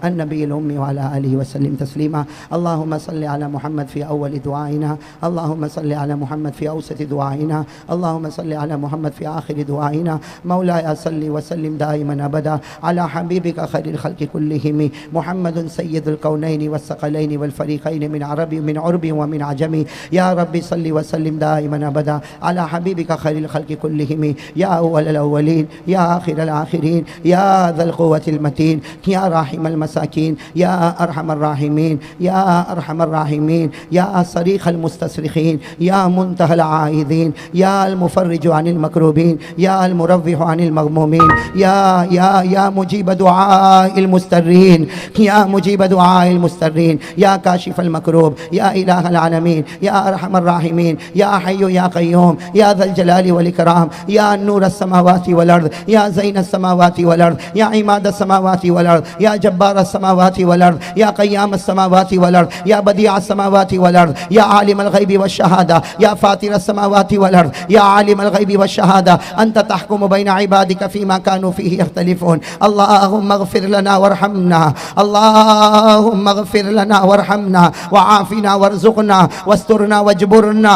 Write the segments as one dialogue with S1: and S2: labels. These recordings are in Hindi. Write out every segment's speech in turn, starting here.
S1: अन्नबील उम्मी व अला आलिहि वसल्लम तस्लीमा। अल्लाहुम्मा सल्लि अला मुहम्मद फ़ी अव्वल दुआइना, अल्लाहुम्मा सल्लि अला मुहम्मद फ़ी औसत दुआइना, अल्लाहुम्मा सल्लि अला मुहम्मद फ़ी आखिर दुआइना। मौलाया सल्लि व सल्लिम दाइमन अबदा अला हबीबिका खैरिल खल्क़ि कुल्लिहिम मुहम्मदुन सय्यिदुल कौनैनि वस्सक़लैनि वल फ़रीक़ैनि मिन अरबी मिन उर्बी व मिन अजमी। या रब्बी सल्लि व सल्लिम दाइमन अबदा अला हबीबिका खैरिल खल्क़ि कुल्लिहिम या अव्वलल अव्वलीन या आखिरल आखिरीन या ज़ल क़ुव्वतिल मतीन या राहिमल मसाकीन या अरहमर राहिमीन या अरहमर राहिमीन या सरीख़ल मुस्तसरिख़ीन या मुंतहल आइदीन या अल मुफ़र्रिजु अनिल मकरूबीन या अल मुरव्विहु अनिल मग़मूमीन या मुजीब दुआइल मुस्तर्रीन या मुजीब दुआइल मुस्तर्रीन या काशिफ़ल मकरूब या इलाहल आलमीन या अरहमर राहिमीन या हय्यु या क़य्यूम या ज़ल जलाली वल इकराम या नूरस समावाति वल अर्द या ज़ैनस समावाति वल अर्द या इमादस समावाति वल अर्द या जब्बारस समावाति वल अर्द या क़य्यामस समावाति वल अर्द या बदीअस समावाति वल अर्द या आलिमल ग़ैबि वश्शहादा या फ़ातिरस समावाति वल अर्द या आलिमल ग़ैबि वश्शहादा अंत तहकुमु बैन इबादिका फ़ीमा कानू फ़ीहि यख्तलिफ़ून। अल्लाहुम्मा इग़फ़िर लना वरहमना, अल्लाहुम्मा इग़फ़िर लना वरहमना वआफ़िना वरज़ुक़ना वस्तुरना वजबुरना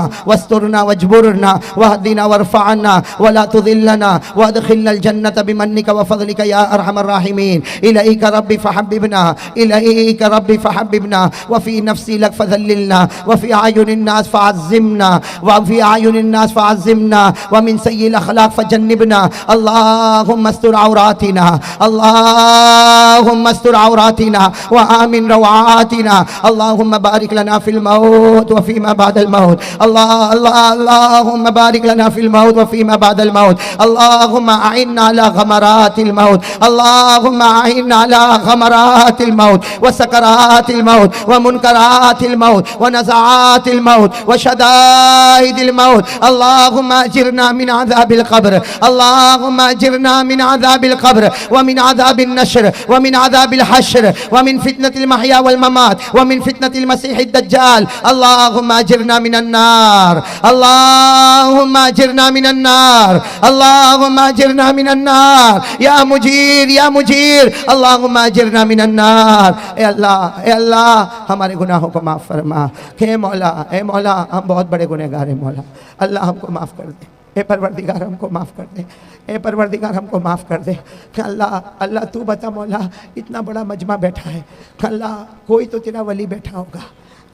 S1: वहदिना वरफ़अना वला तुज़िल्लना वअदख़िलनल जन्नत बिमन्निका व फ़ज़लिका या अरहमर राहिमीन। इलैका रब्बी फ़हब्बिबना व फ़ी नफ़्सी लक फ़ज़ल्लिलना व फ़ी अयुनिन नास फ़अज़्ज़िमना व मिन सय्यिल अख़लाक़ फ़जन्निबना। अल्लाहुम्मा अस्तर औरातिना व आमिन रवातिना। अल्लाहुम्मा बारिक लना फ़िल मौत व फ़ीमा बअदल मौत। अल्लाहुम्मा बारिक लना फ़िल मौत व फ़ीमा बअदल मौत। अल्लाहुम्मा अइन्ना अला ग़मरातिल मौत, अल्लाहुम्मा अइन्ना अला ग़मरातिल मौत व सकरातिल मौत व मुनकरातिल मौत व नज़ातिल मौत व शदाइदिल मौत। अल्लाहुम्मा अजिरना मिन अज़ाबिल क़ब्र, अल्लाहुम्मा अजिरना मिन अज़ाबिल क़ब्र व मिन अज़ाबिन नश्र व मिन अज़ाबिल हश्र व मिन फितनतिल महया वल ममात व मिन फितनतिल मसीहिद दज्जाल। अल्लाहुम्मा अजिरना मिनन नार, अल्लाहुम्मा अजिरना मिनन नार, अल्लाहुम्मा अजिरना मिनन नार या मुजीर अल्लाहुम्मा अजिरना मिनन नार। ए अल्लाह हमारे गुनाहों को माफ़ फरमा। हे मौला, ए मौला हम बहुत बड़े गुनहगार हैं मौला, अल्लाह हमको माफ़ कर दे। ए परवरदिगार हमको माफ़ कर दे, ए परवरदिगार हमको माफ़ कर दे। अल्लाह तू बता मौला, इतना बड़ा मजमा बैठा है, अल्लाह कोई तो तेरा वली बैठा होगा,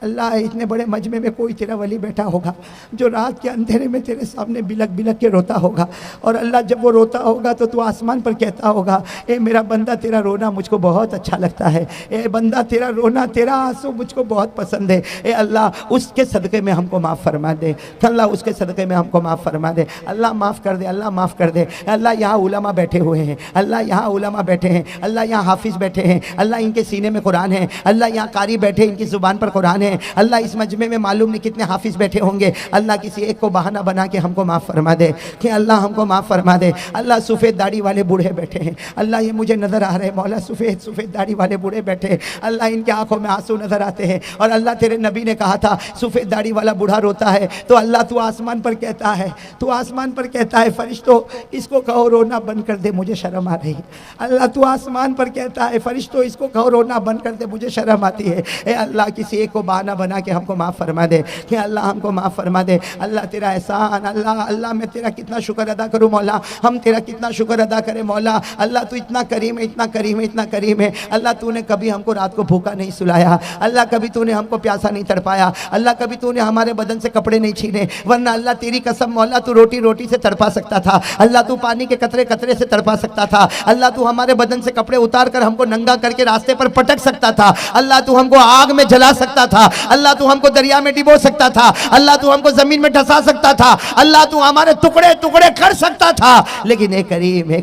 S1: अल्लाह इतने बड़े मजमे में कोई तेरा वली बैठा होगा जो रात के अंधेरे में तेरे सामने बिलक बिलक के रोता होगा। और अल्लाह जब वो रोता होगा तो तू आसमान पर कहता होगा, ए मेरा बंदा तेरा रोना मुझको बहुत अच्छा लगता है, ए बंदा तेरा रोना तेरा आंसू मुझको बहुत पसंद है। ए अल्लाह उसके सदक़े में हमको माफ़ फरमा दे, अल्लाह उसके सदक़े में हमको माफ़ फरमा दे। अल्लाह माफ़ कर दे, अल्लाह माफ़ कर दे। अल्लाह यहाँ उलमा बैठे हुए हैं, अल्लाह यहाँ उलमा बैठे हैं, अल्लाह यहाँ हाफिज़ बैठे हैं, अल्लाह इनके सीने में कुरान है, अल्लाह यहाँ कारी बैठे इनकी ज़ुबान पर कुरान है। अल्लाह इस मजमे में मालूम नहीं कितने हाफिज़ बैठे होंगे, अल्लाह किसी एक को बहाना बना के हमको माफ़ फरमा दे कि अल्लाह हमको माफ़ फरमा दे। अल्लाह सफ़ेद दाढ़ी वाले बूढ़े बैठे हैं, अल्लाह ये मुझे नज़र आ रहे हैं मौला, सफ़ेद दाढ़ी वाले बूढ़े बैठे हैं, अल्लाह इनके आंखों में आंसू नज़र आते हैं। और अल्लाह तेरे नबी ने कहा था सफ़ेद दाढ़ी वाला बूढ़ा रोता है तो अल्लाह तू आसमान पर कहता है, तू आसमान पर कहता है फरिश्तों इसको कहो रोना बंद कर दे मुझे शर्म आ रही है। अल्लाह तू आसमान पर कहता है फरिश्तों इसको कहो रोना बंद कर दे मुझे शर्म आती है। ए अल्लाह किसी एक को बहाना बना के हमको माफ़ फरमा दे कि अल्लाह हमको माफ़ फरमा दे। अल्लाह तेरा एहसान, अल्लाह मैं तेरा कितना शुक्र अदा करूँ मौला, हम तेरा कितना शुक्र अदा करें मौला। अल्लाह तू इतना करीम है, इतना करीम है, इतना करीम है। अल्लाह तूने कभी हमको रात को भूखा नहीं सुलाया, अल्लाह कभी तूने हमको प्यासा नहीं तड़पाया, अल्लाह कभी तूने हमारे बदन से कपड़े नहीं छीने, वरना अल्लाह तेरी कसम मौला तू रोटी रोटी से तड़पा सकता था, अल्लाह तू पानी के कतरे कतरे से तड़पा सकता था, अल्लाह तू हमारे बदन से कपड़े उतार कर हमको नंगा करके रास्ते पर पटक सकता था, अल्लाह तू हमको आग में जला सकता था, अल्लाह तू हमको दरिया में डिबो सकता था, अल्लाह तू हमको जमीन में धंसा सकता था, अल्लाह तू हमारे टुकड़े टुकड़े कर सकता था। लेकिन हे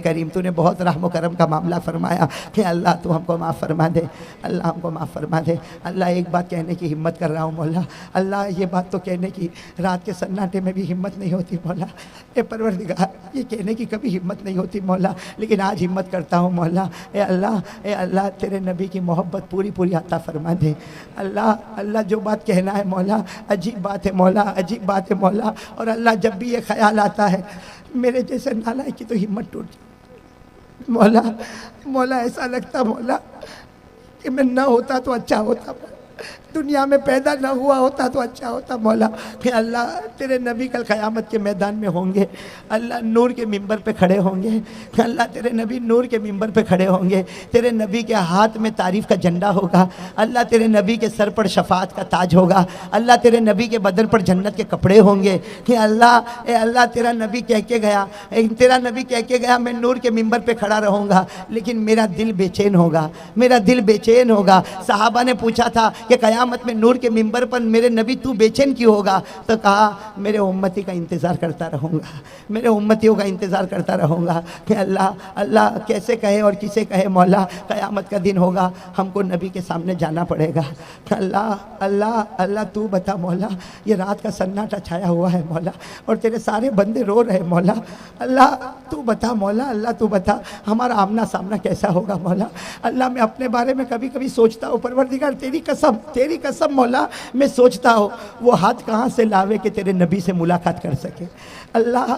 S1: करीम तूने बहुत रहम करम का मामला फरमाया कि अल्लाह तू हमको माफ़ फरमा दे, अल्लाह हमको माफ़ फरमा दे। अल्लाह एक बात कहने की हिम्मत कर रहा हूँ मौला, अल्लाह ये बात तो कहने की रात के सन्नाटे में भी हिम्मत नहीं होती मौला, ए परवरदिगार ये कहने की कभी हिम्मत नहीं होती मौला, लेकिन आज हिम्मत करता हूँ मौला। ए अल्लाह तेरे नबी की मोहब्बत पूरी पूरी अता फरमा दे। अल्लाह जो बात कहना है मौला अजीब बात है मौला, अजीब बात है मौला। और अल्लाह जब भी ये ख्याल आता है मेरे जैसे नालायक की तो हिम्मत टूट मौला, ऐसा लगता मौला कि मैं ना होता तो अच्छा होता, दुनिया में पैदा ना हुआ होता तो अच्छा होता मौला। कि अल्लाह तेरे नबी कल क़यामत के मैदान में होंगे, अल्लाह नूर के मिंबर पे खड़े होंगे। कि अल्लाह तेरे नबी नूर के मिंबर पे खड़े होंगे, तेरे नबी के हाथ में तारीफ़ का झंडा होगा, अल्लाह तेरे नबी के सर पर शफाअत का ताज होगा, अल्लाह तेरे नबी के बदन पर जन्नत के कपड़े होंगे। कि अल्लाह ए अल्लाह तेरा नबी कह के गया, तेरा नबी कह के गया मैं नूर के मिंबर पे खड़ा रहूँगा, लेकिन मेरा दिल बेचैन होगा, मेरा दिल बेचैन होगा। सहाबा ने पूछा था कि क़यामत में नूर के मिंबर पर मेरे नबी तू बेचैन क्यों होगा? तो कहा मेरे उम्मती का इंतज़ार करता रहूँगा, मेरे उम्मतियों का इंतज़ार करता रहूँगा। कि अल्लाह अल्लाह कैसे कहे और किसे कहे मौला, क़यामत का दिन होगा, हमको नबी के सामने जाना पड़ेगा। अल्लाह अल्लाह अल्लाह तू बता मौला, ये रात का सन्नाटा छाया हुआ है मौला और तेरे सारे बंदे रो रहे मौला। अल्लाह तू बता मौला, अल्लाह तू बता हमारा आमना सामना कैसा होगा मौला। अल्लाह मैं अपने बारे में कभी कभी सोचता हूँ, परवरदिगार तेरी कसम मौला, मैं सोचता हूँ वो हाथ कहाँ से लावे कि तेरे नबी से मुलाकात कर सके। अल्लाह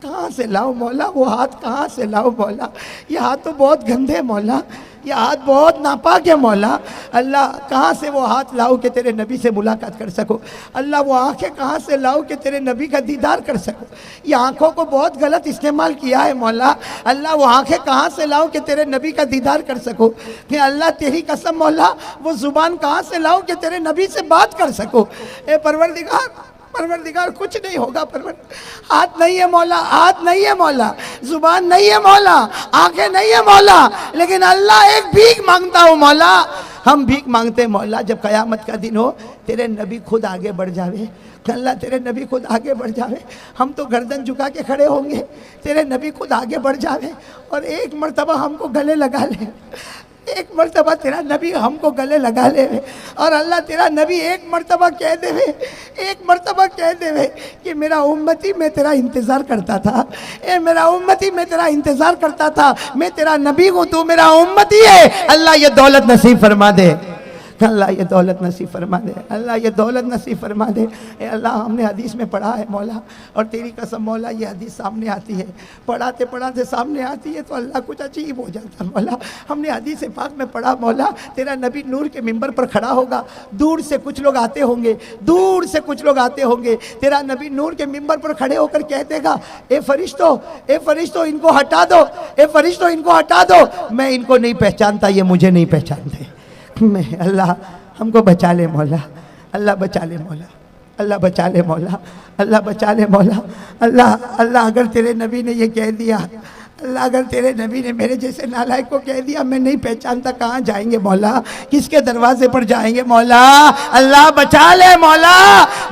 S1: कहाँ से लाओ मौला, वो हाथ कहाँ से लाओ मौला। ये हाथ तो बहुत गंदे मौला, ये हाथ बहुत नापाक है मौला। अल्लाह कहाँ से वो हाथ लाओ कि तेरे नबी से मुलाकात कर सको। अल्लाह वो आँखें कहाँ से लाओ कि तेरे नबी का दीदार कर सको। ये आँखों को बहुत गलत इस्तेमाल किया है मौला। अल्लाह वो आँखें कहाँ से लाओ कि तेरे नबी का दीदार कर सको। कि अल्लाह तेरी कसम मौला, वो ज़ुबान कहाँ से लाओ कि तेरे नबी से बात कर सको। ए परवरदिगार कुछ नहीं होगा, हाथ नहीं है मौला, हाथ नहीं है मौला, जुबान नहीं है मौला, आंखें नहीं है मौला, लेकिन अल्लाह एक भीख मांगता हूँ मौला। हम भीख मांगते हैं मौला, जब क़यामत का दिन हो तेरे नबी खुद आगे बढ़ जावे। अल्लाह तेरे नबी खुद आगे बढ़ जावे, हम तो गर्दन झुका के खड़े होंगे, तेरे नबी खुद आगे बढ़ जावे और एक मर्तबा हमको गले लगा ले, एक मर्तबा तेरा नबी हमको गले लगा ले। और अल्लाह तेरा नबी एक मर्तबा कह देवे कि मेरा उम्मती मैं तेरा इंतज़ार करता था, ए मेरा उम्मती मैं तेरा इंतज़ार करता था, मैं तेरा नबी हूँ, तू मेरा उम्मती है। अल्लाह ये दौलत नसीब फरमा दे, अल्लाह ये दौलत नसीब फरमा दे, अल्लाह ये दौलत नसीब फरमा दे। ए अल्लाह हमने हदीस में पढ़ा है मौला, और तेरी कसम मौला ये हदीस सामने आती है, पढ़ाते पढ़ाते सामने आती है तो अल्लाह कुछ अजीब हो जाता है मौला। हमने हदीस पाक में पढ़ा मौला, तेरा नबी नूर के मिंबर पर खड़ा होगा, दूर से कुछ लोग आते होंगे, दूर से कुछ लोग आते होंगे, तेरा नबी नूर के मिंबर पर खड़े होकर कह देगा ए फरिश्तों इनको हटा दो, ए फरिश्तों इनको हटा दो, मैं इनको नहीं पहचानता, ये मुझे नहीं पहचानते। मैं अल्लाह हमको बचा ले मौला, अल्लाह बचा ले मौला, अल्लाह बचा ले मौला, अल्लाह बचा ले मौला। अल्लाह अल्लाह अगर तेरे नबी ने ये कह दिया, अल्लाह अगर तेरे नबी ने मेरे जैसे नालायक को कह दिया मैं नहीं पहचानता, कहाँ जाएंगे मौला, किसके दरवाजे पर जाएंगे मौला। अल्लाह बचा ले मौला,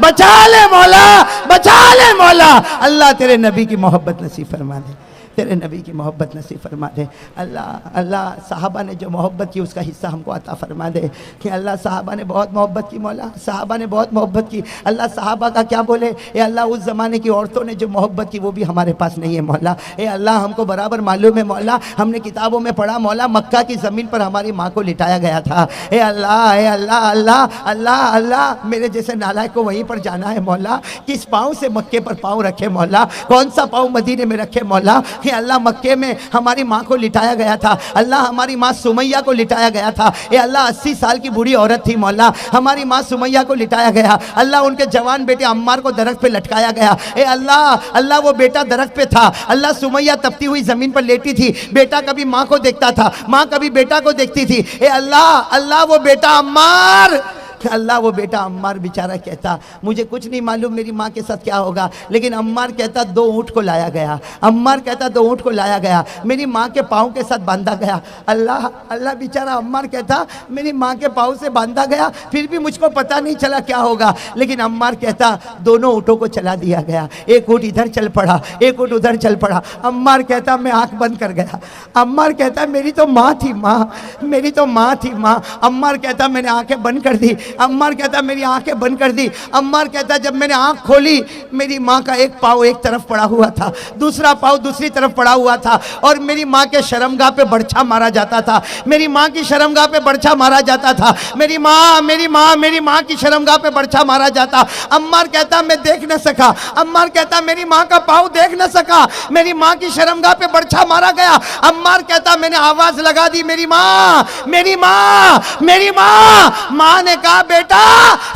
S1: बचा ले मौला, बचा ले मौला। अल्लाह तेरे नबी की मोहब्बत नसीब फरमा दे, तेरे नबी की मोहब्बत नसीब फरमा दे। अल्लाह अल्लाह साहबा ने जो मोहब्बत की उसका हिस्सा हमको अता फरमा दे। कि अल्लाह साहबा ने बहुत मोहब्बत की मौला, साहबा ने बहुत मोहब्बत की। अल्लाह साहबा का क्या बोले, ए अल्लाह उस ज़माने की औरतों ने जो मोहब्बत की वो भी हमारे पास नहीं है मौला। ए अल्लाह हमको बराबर मालूम है मौला, हमने किताबों में पढ़ा मौला मक्का की ज़मीन पर हमारी माँ को लिटाया गया था। ए अल्लाह ए अल्लाह अल्लाह अल्लाह अल्लाह मेरे जैसे नालायक को वहीं पर जाना है मौला। किस पाँव से मक्के पर पाँव रखे मौला, कौन सा पाँव मदीने में रखे मौला। कि अल्लाह मक्के में हमारी माँ को लिटाया गया था, अल्लाह हमारी माँ सुमैया को लिटाया गया था। ए अल्लाह 80 साल की बूढ़ी औरत थी मौला, हमारी माँ सुमैया को लिटाया गया। अल्लाह उनके जवान बेटे अम्मार को दरख्त पे लटकाया गया। ए अल्लाह अल्लाह वो बेटा दरख्त पे था, अल्लाह सुमैया तपती हुई जमीन पर लेटी थी, बेटा कभी माँ को देखता था, माँ कभी बेटा को देखती थी। ए अल्लाह अल्लाह वो बेटा अम्मार, अल्लाह वो बेटा अम्मार बेचारा कहता मुझे कुछ नहीं मालूम मेरी माँ के साथ क्या होगा, लेकिन अम्मार कहता 2 ऊँट को लाया गया, अम्मार कहता 2 ऊँट को लाया गया, मेरी माँ के पाँव के साथ बांधा गया। अल्लाह अल्लाह बेचारा अम्मार कहता मेरी माँ के पाँव से बांधा गया, फिर भी मुझको पता नहीं चला क्या होगा, लेकिन अम्मार कहता दोनों ऊँटों को चला दिया गया, एक ऊँट इधर चल पड़ा, एक ऊँट उधर चल पड़ा। अम्मार कहता मैं आँख बंद कर गया, अम्मार कहता मेरी तो माँ थी माँ, मेरी तो माँ थी माँ। अम्मार कहता मैंने आँखें बंद कर दी, अम्मार कहता मेरी आंखें बंद कर दी। अम्मार कहता जब मैंने आंख खोली मेरी माँ का एक पाँव एक तरफ पड़ा हुआ था, दूसरा पाँव दूसरी तरफ पड़ा हुआ था, और मेरी माँ के शर्मगाह पे बर्छा मारा जाता था। मेरी माँ की शर्मगाह पे बर्छा मारा जाता था। मेरी माँ की शर्मगाह पे बर्छा मारा जाता। अम्मार कहता मैं देख न सका। अम्मार कहता मेरी माँ का पाँव देख न सका, मेरी माँ की शर्मगाह पे बर्छा मारा गया। अम्मार कहता मैंने आवाज लगा दी मेरी माँ, मेरी माँ, मेरी माँ। माँ ने कहा बेटा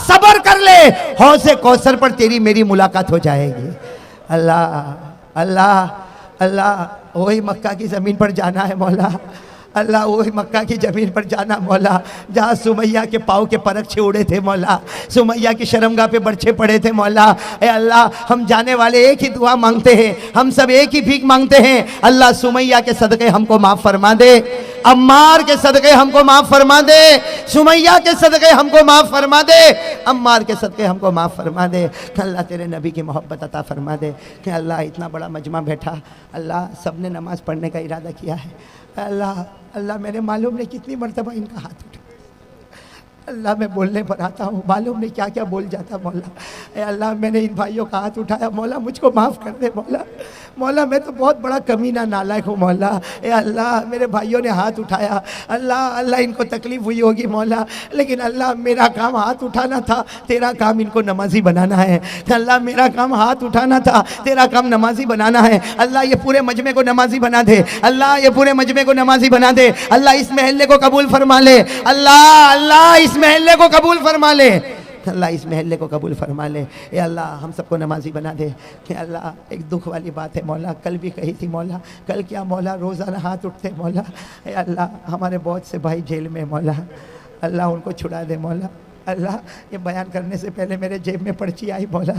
S1: सब्र कर ले, हौज़े कौसर पर तेरी मेरी मुलाकात हो जाएगी। अल्लाह अल्लाह अल्लाह, वही मक्का की ज़मीन पर जाना है मौला। अल्लाह वही मक्का की ज़मीन पर जाना मौला जहाँ सुमैया के पाँव के परक्षे उड़े थे मौला, सुमैया की शर्मगाह पे बर्छे पड़े थे मौला। ए अल्लाह हम जाने वाले एक ही दुआ मांगते हैं, हम सब एक ही भीख मांगते हैं। अल्लाह सुमैया के सदक़े हमको माफ़ फरमा दे, अम्मार के सदक़े हमको माफ़ फरमा दे, सुमैया के सदक़े हमको माफ़ फरमा दे, अम्मार के सदक़े हमको माफ़ फरमा दे। अल्लाह तेरे नबी की मोहब्बत अता फरमा दे कि अल्लाह इतना बड़ा मजमा बैठा, अल्लाह सब ने नमाज़ पढ़ने का इरादा किया है। अल्लाह अल्लाह मेरे मालूम नहीं कितनी मरतबा इनका हाथ उठा। अल्लाह मैं बोलने पर आता हूँ, मालूम नहीं क्या क्या बोल जाता मौला। ए अल्लाह मैंने इन भाइयों का हाथ उठाया मौला, मुझको माफ़ कर दे मौला। मौला मैं तो बहुत बड़ा कमीना नालायक हूँ मौला। ए अल्लाह मेरे भाइयों ने हाथ उठाया, अल्लाह अल्लाह इनको तकलीफ़ हुई होगी मौला, लेकिन अल्लाह मेरा काम हाथ उठाना था, तेरा काम इनको नमाजी बनाना है। अल्लाह मेरा काम हाथ उठाना था, तेरा काम नमाजी बनाना है। अल्लाह ये पूरे मजमे को नमाजी बना दे, अल्लाह ये पूरे मजमे को नमाजी बना दे। अल्लाह इस महल्ले को कबूल फरमा ले, अल्लाह अल्लाह इस महल्ले को कबूल फरमा ले, अल्लाह इस महल्ले को कबूल फरमा ले। ए अल्लाह हम सबको नमाजी बना दे। कि अल्लाह एक दुख वाली बात है मौला, कल भी कही थी मौला, कल क्या मौला रोज़ाना हाथ उठते मौला। ए अल्लाह हमारे बहुत से भाई जेल में मौला, अल्लाह उनको छुड़ा दे मौला। अल्लाह ये बयान करने से पहले मेरे जेब में पर्ची आई मौला,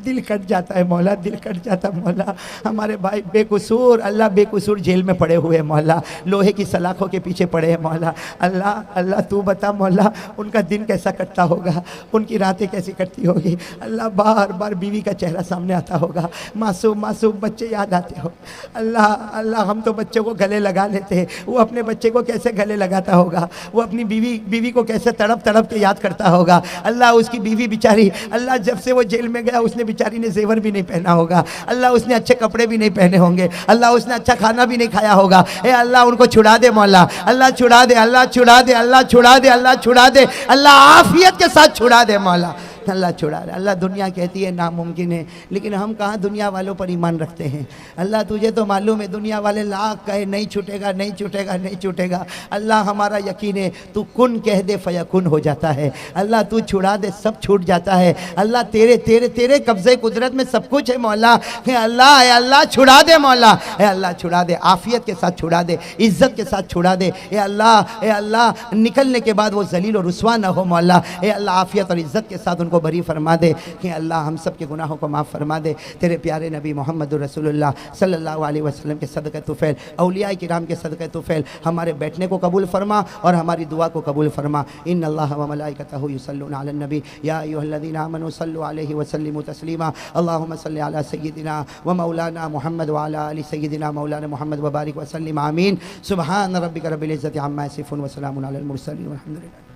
S1: दिल कट जाता है मौला, दिल कट जाता मौला। हमारे भाई बेकसूर अल्लाह बेकसूर जेल में पड़े हुए मौला, लोहे की सलाखों के पीछे पड़े हैं मौला। अल्लाह अल्लाह तू बता मौला उनका दिन कैसा कटता होगा, उनकी रातें कैसी कटती होगी। अल्लाह बार बार बीवी का चेहरा सामने आता होगा, मासूम मासूम बच्चे याद आते हो। अल्लाह अल्लाह हम तो बच्चों को गले लगा लेते हैं, वो अपने बच्चे को कैसे गले लगाता होगा, वो अपनी बीवी को कैसे तड़प तड़प के याद करता होगा। अल्लाह उसकी बीवी बेचारी, अल्लाह जब से वो जेल में गया उसने बेचारी ने जेवर भी नहीं पहना होगा, अल्लाह उसने अच्छे कपड़े भी नहीं पहने होंगे, अल्लाह उसने अच्छा खाना भी नहीं खाया होगा। ए अल्लाह उनको छुड़ा दे मौला, अल्लाह छुड़ा दे, अल्लाह छुड़ा दे, अल्लाह छुड़ा दे, अल्लाह छुड़ा दे, अल्लाह आफियत के साथ छुड़ा दे मौला। अल्लाह छुड़ा रहा। अल्लाह दुनिया कहती है नामुमकिन है, लेकिन हम कहाँ दुनिया वालों पर ईमान रखते हैं। अल्लाह तुझे तो मालूम है दुनिया वाले लाख कहे नहीं छूटेगा, नहीं छूटेगा, नहीं छूटेगा। अल्लाह हमारा यकीन है तू कुन कह दे फयकुन हो जाता है। अल्लाह तू छुड़ा दे सब छूट जाता है। अल्लाह तेरे तेरे तेरे कब्ज़े कुदरत में सब कुछ है मौला। अल्लाह अल्लाह छुड़ा दे मौला, अल्लाह छुड़ा दे, आफियत के साथ छुड़ा दे, इज़्ज़त के साथ छुड़ा दे। ए अल्लाह निकलने के बाद वो जलील और रुस्वा ना हो मौला। ए अल्लाह आफियत और इज़्ज़त के साथ उनको बरी फरमा दे कि अल्लाह हम सब के गुनाहों को माफ़ फरमा दे। तेरे प्यारे नबी मोहम्मद रसूलुल्लाह सल्लल्लाहु अलैहि वसल्लम के सदक़े तुफ़ैल, औलिया किराम के सदक़े तुफ़ैल हमारे बैठने को कबूल फरमा और हमारी दुआ को कबूल फरमा। इन्नल्लाह व मलाइकतहु युसल्लूना अलन नबी या अय्युहल्लज़ीना आमनू सल्लु अलैहि व सल्लिमू तस्लीमा। अल्लाहुम्मा सल्लि अला सय्यिदिना व मौलाना मुहम्मद व अला आलि सय्यिदिना मौलाना मुहम्मद व बारिक व सल्लिम आमीन। सुब्हान रब्बिका रब्बिल इज़्ज़ति अम्मा यसिफून व सलामुन अलल मुरसलीन वल्हम्दुलिल्लाह।